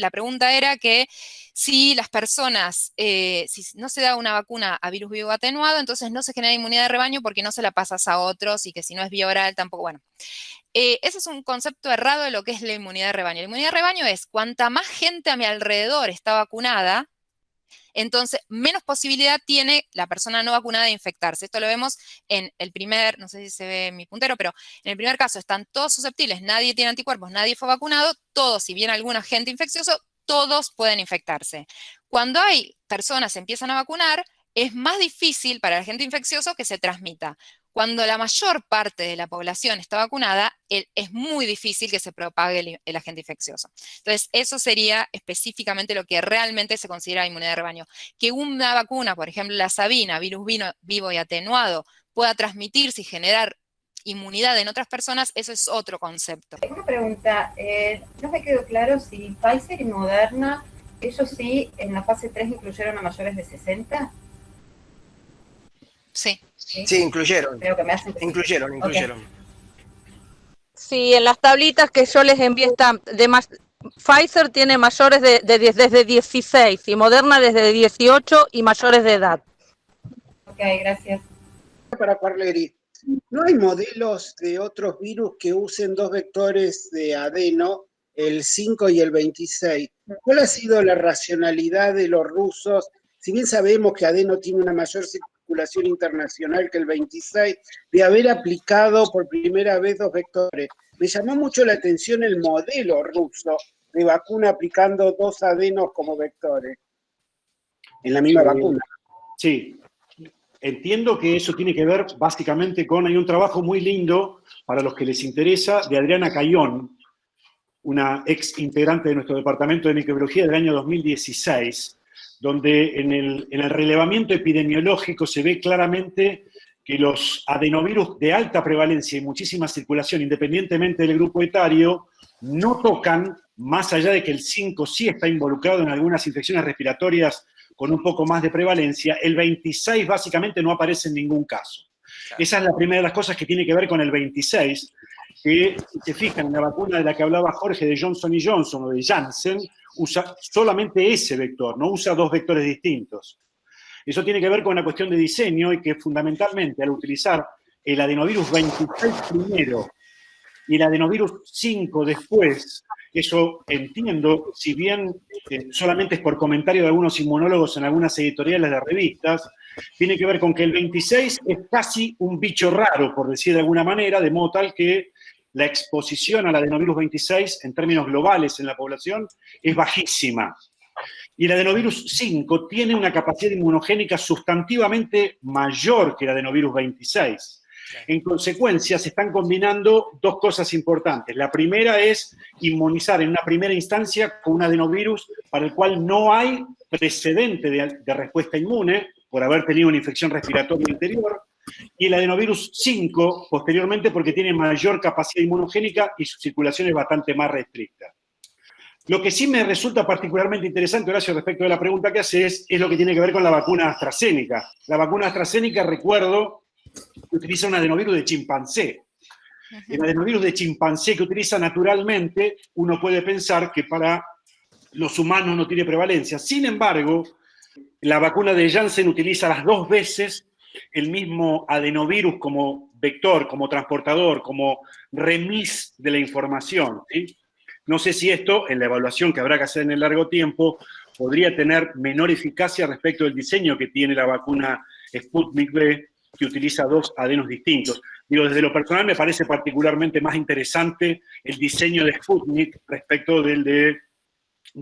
la pregunta era que si las personas, si no se da una vacuna a virus vivo atenuado, entonces no se genera inmunidad de rebaño porque no se la pasas a otros y que si no es vía oral tampoco, bueno. Ese es un concepto errado de lo que es la inmunidad de rebaño. La inmunidad de rebaño es cuanta más gente a mi alrededor está vacunada, entonces menos posibilidad tiene la persona no vacunada de infectarse. Esto lo vemos en el primer, no sé si se ve mi puntero, pero en el primer caso están todos susceptibles, nadie tiene anticuerpos, nadie fue vacunado, todos, si bien algún agente infeccioso, todos pueden infectarse. Cuando hay personas que empiezan a vacunar, es más difícil para el agente infeccioso que se transmita. Cuando la mayor parte de la población está vacunada, es muy difícil que se propague el agente infeccioso. Entonces, eso sería específicamente lo que realmente se considera inmunidad de rebaño. Que una vacuna, por ejemplo, la Sabina, virus vivo y atenuado, pueda transmitirse y generar inmunidad en otras personas, eso es otro concepto. Una pregunta, no me quedó claro si Pfizer y Moderna, ellos sí, en la fase 3 incluyeron a mayores de 60. Sí. Sí, incluyeron. Creo que me hacen incluyeron. Okay. Sí, en las tablitas que yo les envié están Pfizer tiene mayores desde 16 y Moderna desde 18 y mayores de edad. Ok, gracias. Para Parleri, ¿no hay modelos de otros virus que usen dos vectores de adeno, el 5 y el 26? ¿Cuál ha sido la racionalidad de los rusos? Si bien sabemos que adeno tiene una mayor circulación internacional que el 26, de haber aplicado por primera vez dos vectores. Me llamó mucho la atención el modelo ruso de vacuna aplicando dos adenos como vectores en la misma vacuna. Sí, entiendo que eso tiene que ver básicamente hay un trabajo muy lindo para los que les interesa de Adriana Cayón, una ex integrante de nuestro departamento de microbiología del año 2016, donde en el relevamiento epidemiológico se ve claramente que los adenovirus de alta prevalencia y muchísima circulación, independientemente del grupo etario, no tocan, más allá de que el 5 sí está involucrado en algunas infecciones respiratorias con un poco más de prevalencia, el 26 básicamente no aparece en ningún caso. Claro. Esa es la primera de las cosas que tiene que ver con el 26, que si se fijan en la vacuna de la que hablaba Jorge, de Johnson & Johnson o de Janssen, usa solamente ese vector, no usa dos vectores distintos. Eso tiene que ver con una cuestión de diseño y que fundamentalmente al utilizar el adenovirus 26 primero y el adenovirus 5 después, eso entiendo, si bien solamente es por comentario de algunos inmunólogos en algunas editoriales de revistas, tiene que ver con que el 26 es casi un bicho raro, por decir de alguna manera, de modo tal que la exposición al adenovirus 26 en términos globales en la población es bajísima. Y el adenovirus 5 tiene una capacidad inmunogénica sustantivamente mayor que el adenovirus 26. En consecuencia, se están combinando dos cosas importantes. La primera es inmunizar en una primera instancia con un adenovirus para el cual no hay precedente de respuesta inmune por haber tenido una infección respiratoria anterior, y el adenovirus 5 posteriormente porque tiene mayor capacidad inmunogénica y su circulación es bastante más restricta. Lo que sí me resulta particularmente interesante, Horacio, respecto de la pregunta que haces, es lo que tiene que ver con la vacuna AstraZeneca. La vacuna AstraZeneca, recuerdo, utiliza un adenovirus de chimpancé. El adenovirus de chimpancé que utiliza naturalmente, uno puede pensar que para los humanos no tiene prevalencia. Sin embargo, la vacuna de Janssen utiliza las dos veces el mismo adenovirus como vector, como transportador, como remis de la información, ¿sí? No sé si esto, en la evaluación que habrá que hacer en el largo tiempo, podría tener menor eficacia respecto del diseño que tiene la vacuna Sputnik V, que utiliza dos adenos distintos. Digo, desde lo personal me parece particularmente más interesante el diseño de Sputnik respecto del de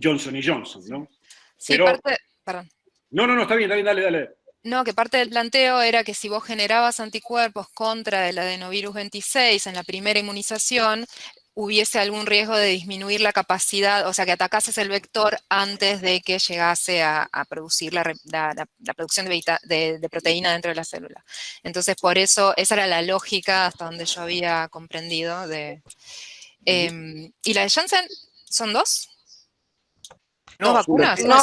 Johnson & Johnson, ¿no? Sí, pero, perdón. No, está bien, dale. No, que parte del planteo era que si vos generabas anticuerpos contra el adenovirus 26 en la primera inmunización, hubiese algún riesgo de disminuir la capacidad, o sea, que atacases el vector antes de que llegase a producir la producción de proteína dentro de la célula. Entonces, por eso, esa era la lógica hasta donde yo había comprendido. ¿Y la de Janssen son dos? No, ¿Dos vacunas? No,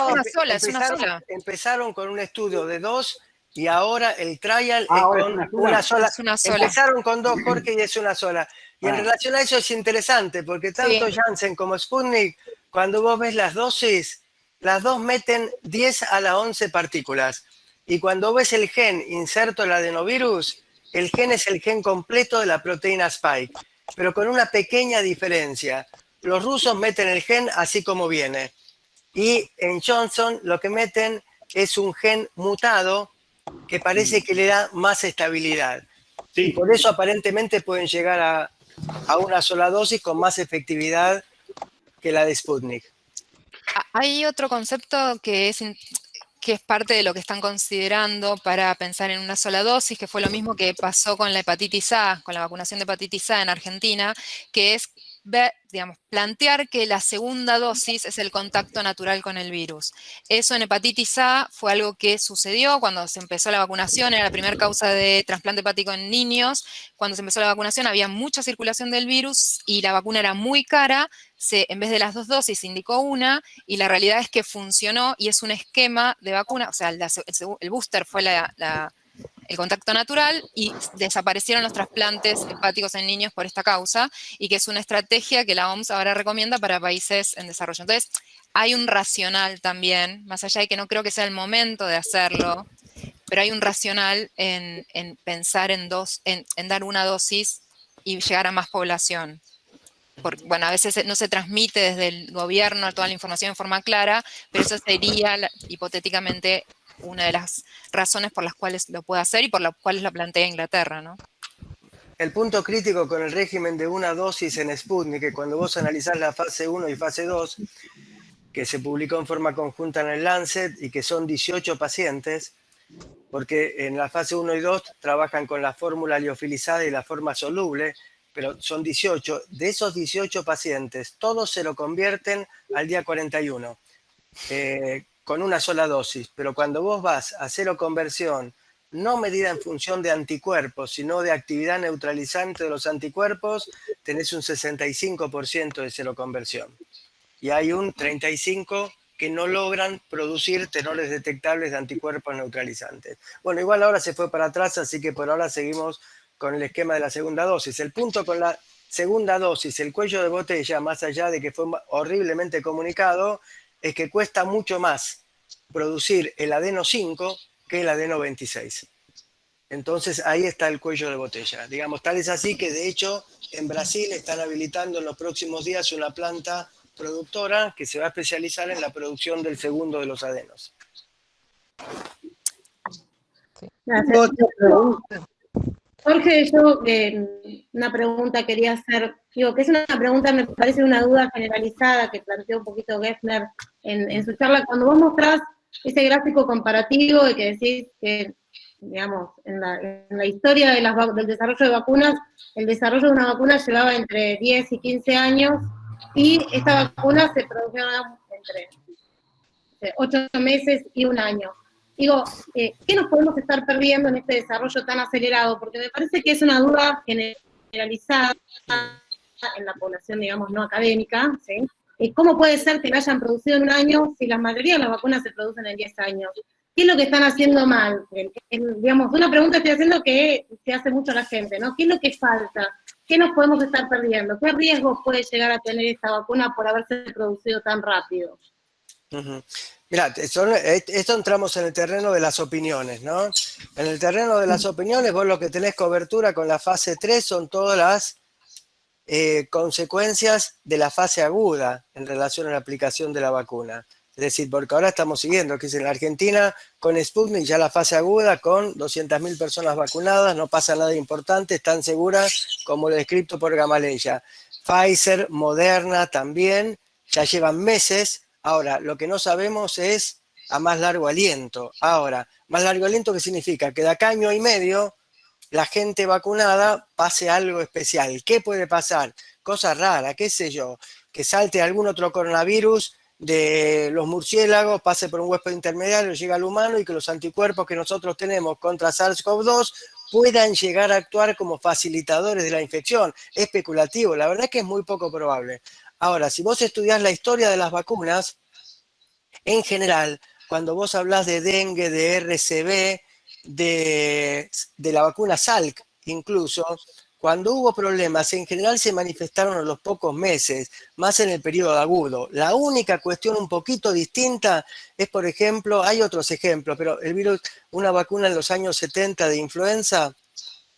es una sola. Empezaron con un estudio de dos y ahora el trial es con una sola. Es una sola. Empezaron con dos, Jorge, y es una sola. Y en relación a eso es interesante, porque tanto Janssen como Sputnik cuando vos ves las dosis, las dos meten 10 a la 11 partículas. Y cuando ves el gen inserto el adenovirus, el gen es el gen completo de la proteína Spike, pero con una pequeña diferencia. Los rusos meten el gen así como viene. Y en Johnson lo que meten es un gen mutado que parece que le da más estabilidad. Sí. Y por eso aparentemente pueden llegar a una sola dosis con más efectividad que la de Sputnik. Hay otro concepto que es parte de lo que están considerando para pensar en una sola dosis, que fue lo mismo que pasó con la hepatitis A, con la vacunación de hepatitis A en Argentina, que es plantear que la segunda dosis es el contacto natural con el virus. Eso en hepatitis A fue algo que sucedió cuando se empezó la vacunación, era la primera causa de trasplante hepático en niños. Cuando se empezó la vacunación había mucha circulación del virus y la vacuna era muy cara. En vez de las 2 dosis se indicó una, y la realidad es que funcionó y es un esquema de vacuna, o sea, el booster fue el contacto natural y desaparecieron los trasplantes hepáticos en niños por esta causa, y que es una estrategia que la OMS ahora recomienda para países en desarrollo. Entonces, hay un racional también, más allá de que no creo que sea el momento de hacerlo, pero hay un racional en pensar en dar una dosis y llegar a más población. Porque, bueno, a veces no se transmite desde el gobierno toda la información en forma clara, pero eso sería hipotéticamente una de las razones por las cuales lo puede hacer y por las cuales lo plantea Inglaterra, ¿no? El punto crítico con el régimen de una dosis en Sputnik, que cuando vos analizás la fase 1 y fase 2, que se publicó en forma conjunta en el Lancet y que son 18 pacientes, porque en la fase 1 y 2 trabajan con la fórmula liofilizada y la forma soluble, pero son 18. De esos 18 pacientes, todos se lo convierten al día 41, con una sola dosis. Pero cuando vos vas a seroconversión, no medida en función de anticuerpos, sino de actividad neutralizante de los anticuerpos, tenés un 65% de seroconversión. Y hay un 35% que no logran producir tenores detectables de anticuerpos neutralizantes. Bueno, igual ahora se fue para atrás, así que por ahora seguimos con el esquema de la segunda dosis. El punto con la segunda dosis, el cuello de botella, más allá de que fue horriblemente comunicado, es que cuesta mucho más producir el adeno 5 que el adeno 26. Entonces ahí está el cuello de botella. Digamos, tal es así que de hecho en Brasil están habilitando en los próximos días una planta productora que se va a especializar en la producción del segundo de los adenos. Gracias. Otra pregunta. Jorge, yo una pregunta quería hacer, digo, que es una pregunta, me parece una duda generalizada que planteó un poquito Geffner en su charla. Cuando vos mostrás ese gráfico comparativo de que decís que, digamos, en la historia del desarrollo de vacunas, el desarrollo de una vacuna llevaba entre 10 y 15 años, y esta vacuna se produjo entre 8 meses y 1 año. Digo, ¿qué nos podemos estar perdiendo en este desarrollo tan acelerado? Porque me parece que es una duda generalizada en la población, digamos, no académica, ¿sí? ¿Cómo puede ser que la hayan producido en 1 año si la mayoría de las vacunas se producen en 10 años? ¿Qué es lo que están haciendo mal? Digamos, una pregunta estoy haciendo que se hace mucho a la gente, ¿no? ¿Qué es lo que falta? ¿Qué nos podemos estar perdiendo? ¿Qué riesgos puede llegar a tener esta vacuna por haberse producido tan rápido? Mirá, esto entramos en el terreno de las opiniones, ¿no? En el terreno de las opiniones, vos lo que tenés cobertura con la fase 3 son todas las consecuencias de la fase aguda en relación a la aplicación de la vacuna. Es decir, porque ahora estamos siguiendo, que es en la Argentina, con Sputnik ya la fase aguda, con 200.000 personas vacunadas, no pasa nada importante, están seguras, como lo descrito por Gamaleya. Pfizer, Moderna también, ya llevan meses. Ahora, lo que no sabemos es a más largo aliento. Ahora, más largo aliento, ¿qué significa? Que de acá a año y medio la gente vacunada pase algo especial. ¿Qué puede pasar? Cosa rara, qué sé yo, que salte algún otro coronavirus de los murciélagos, pase por un huésped intermediario, llegue al humano y que los anticuerpos que nosotros tenemos contra SARS-CoV-2 puedan llegar a actuar como facilitadores de la infección. Es especulativo, la verdad es que es muy poco probable. Ahora, si vos estudiás la historia de las vacunas, en general, cuando vos hablás de dengue, de RCV, de la vacuna Salk incluso, Cuando hubo problemas, en general se manifestaron a los pocos meses, más en el periodo agudo. La única cuestión un poquito distinta es, por ejemplo, hay otros ejemplos, pero el virus, una vacuna en los años 70 de influenza,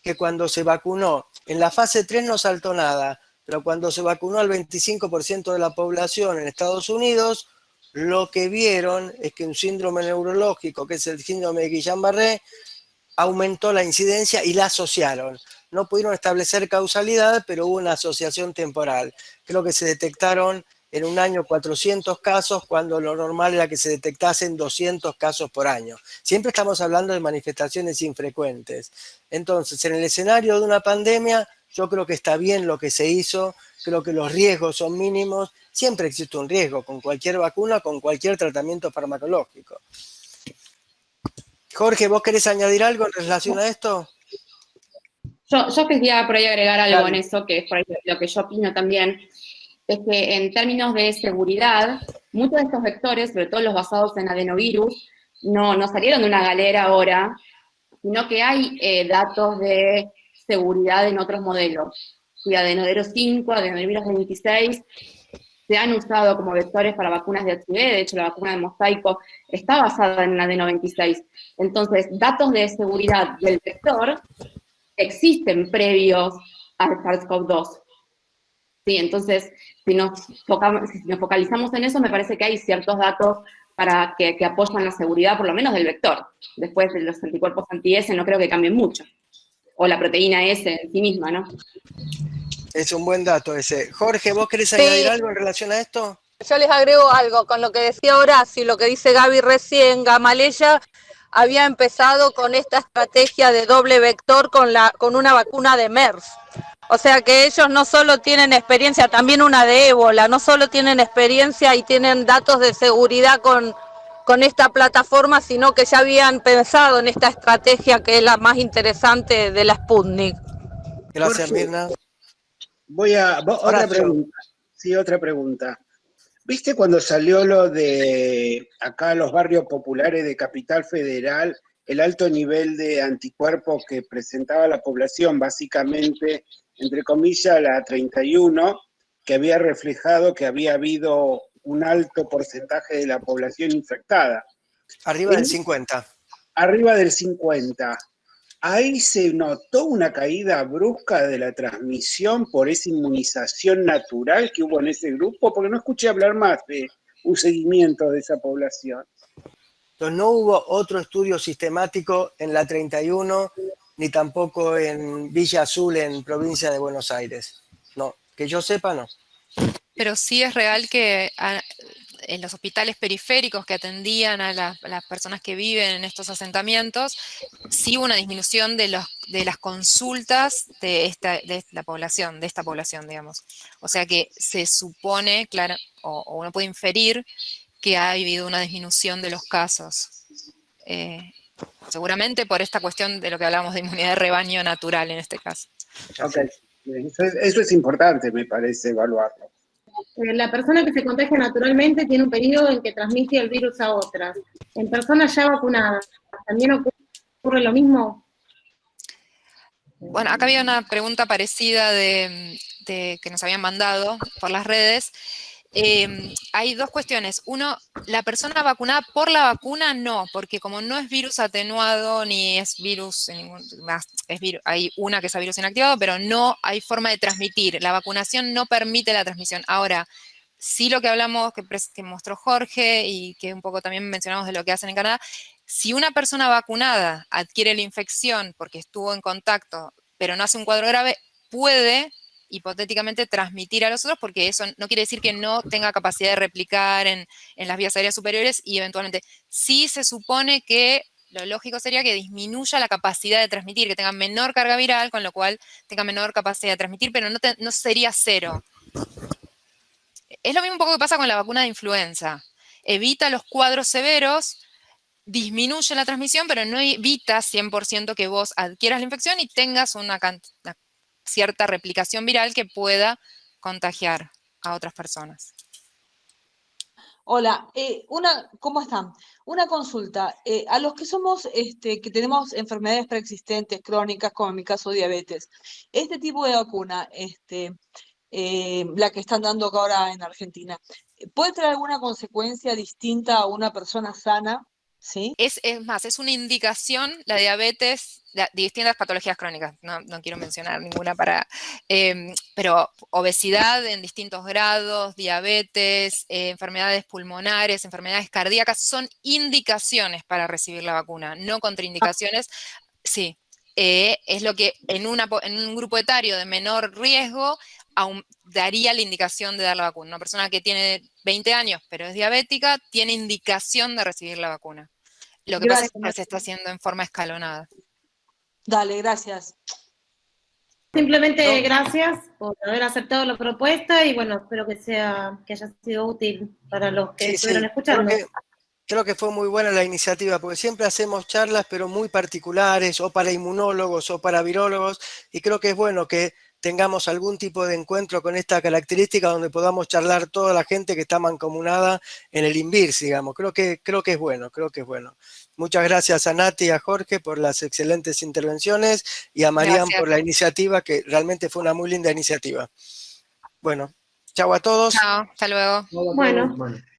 que cuando se vacunó, en la fase 3 no saltó nada, pero cuando se vacunó al 25% de la población en Estados Unidos, lo que vieron es que un síndrome neurológico, que es el síndrome de Guillain-Barré, aumentó la incidencia y la asociaron. No pudieron establecer causalidad, pero hubo una asociación temporal. Creo que se detectaron en un año 400 casos, cuando lo normal era que se detectasen 200 casos por año. Siempre estamos hablando de manifestaciones infrecuentes. Entonces, en el escenario de una pandemia, yo creo que está bien lo que se hizo, creo que los riesgos son mínimos. Siempre existe un riesgo con cualquier vacuna, con cualquier tratamiento farmacológico. Jorge, ¿vos querés añadir algo en relación a esto? Yo quería por ahí agregar algo Dale. en eso, que es por ahí lo que yo opino también, es que en términos de seguridad, muchos de estos vectores, sobre todo los basados en adenovirus, no salieron de una galera ahora, sino que hay datos de seguridad en otros modelos. Y adenovirus 5, adenovirus 26, se han usado como vectores para vacunas de HIV, de hecho la vacuna de mosaico está basada en adeno 26. Entonces, datos de seguridad del vector existen previos al SARS-CoV-2. Sí, entonces, si nos focalizamos en eso, me parece que hay ciertos datos para que apoyan la seguridad, por lo menos del vector. Después de los anticuerpos anti-S no creo que cambien mucho. O la proteína S en sí misma, ¿no? Es un buen dato ese. Jorge, ¿vos querés Sí. añadir algo en relación a esto? Yo les agrego algo con lo que decía Horacio, lo que dice Gaby recién. Gamaleya había empezado con esta estrategia de doble vector con una vacuna de MERS. O sea que ellos no solo tienen experiencia, también una de ébola, no solo tienen experiencia y tienen datos de seguridad con esta plataforma, sino que ya habían pensado en esta estrategia que es la más interesante de la Sputnik. Gracias, Jorge, Mirna. otra Horacio. pregunta. Sí, otra pregunta. ¿Viste cuando salió lo de acá los barrios populares de Capital Federal, el alto nivel de anticuerpos que presentaba la población, básicamente, entre comillas, la 31, que había reflejado que había habido un alto porcentaje de la población infectada? Arriba del 50. Arriba del 50. Ahí se notó una caída brusca de la transmisión por esa inmunización natural que hubo en ese grupo, porque no escuché hablar más de un seguimiento de esa población. Entonces, no hubo otro estudio sistemático en la 31, ni tampoco en Villa Azul, en provincia de Buenos Aires. No, que yo sepa, no. Pero sí es real que en los hospitales periféricos que atendían a las personas que viven en estos asentamientos, sí hubo una disminución de las consultas de esta población, digamos. O sea que se supone, claro, o uno puede inferir que ha habido una disminución de los casos. Seguramente por esta cuestión de lo que hablábamos de inmunidad de rebaño natural en este caso. Ok, eso es importante, me parece, evaluarlo. La persona que se contagia naturalmente tiene un periodo en que transmite el virus a otras. En personas ya vacunadas, ¿también ocurre lo mismo? Bueno, acá había una pregunta parecida que nos habían mandado por las redes. Hay dos cuestiones. Uno, la persona vacunada por la vacuna no, porque como no es virus atenuado ni es virus, hay una que es virus inactivado, pero no hay forma de transmitir. La vacunación no permite la transmisión. Ahora, sí lo que hablamos, que mostró Jorge y que un poco también mencionamos de lo que hacen en Canadá, si una persona vacunada adquiere la infección porque estuvo en contacto, pero no hace un cuadro grave, puede hipotéticamente transmitir a los otros, porque eso no quiere decir que no tenga capacidad de replicar en las vías aéreas superiores, y eventualmente sí se supone que lo lógico sería que disminuya la capacidad de transmitir, que tenga menor carga viral, con lo cual tenga menor capacidad de transmitir, pero no sería cero. Es lo mismo un poco que pasa con la vacuna de influenza. Evita los cuadros severos, disminuye la transmisión, pero no evita 100% que vos adquieras la infección y tengas una cierta replicación viral que pueda contagiar a otras personas. Hola, ¿cómo están? Una consulta. A los que somos, que tenemos enfermedades preexistentes, crónicas, como en mi caso diabetes, este tipo de vacuna, la que están dando ahora en Argentina, ¿puede traer alguna consecuencia distinta a una persona sana? ¿Sí? Es más, es una indicación, la diabetes, distintas patologías crónicas, no quiero mencionar ninguna pero obesidad en distintos grados, diabetes, enfermedades pulmonares, enfermedades cardíacas, son indicaciones para recibir la vacuna, no contraindicaciones. Sí, es lo que en un grupo etario de menor riesgo daría la indicación de dar la vacuna. Una persona que tiene 20 años pero es diabética tiene indicación de recibir la vacuna. Lo que pasa es que se está haciendo en forma escalonada. Dale, gracias. Simplemente gracias por haber aceptado la propuesta y bueno, espero que haya sido útil para los que estuvieron escuchando. Creo que fue muy buena la iniciativa, porque siempre hacemos charlas, pero muy particulares, o para inmunólogos o para virólogos, y creo que es bueno que tengamos algún tipo de encuentro con esta característica donde podamos charlar toda la gente que está mancomunada en el INVIRS, digamos. Creo que es bueno, Muchas gracias a Nati y a Jorge por las excelentes intervenciones y a Marian por la iniciativa, que realmente fue una muy linda iniciativa. Bueno, chau a todos. Chao, hasta luego. Bueno.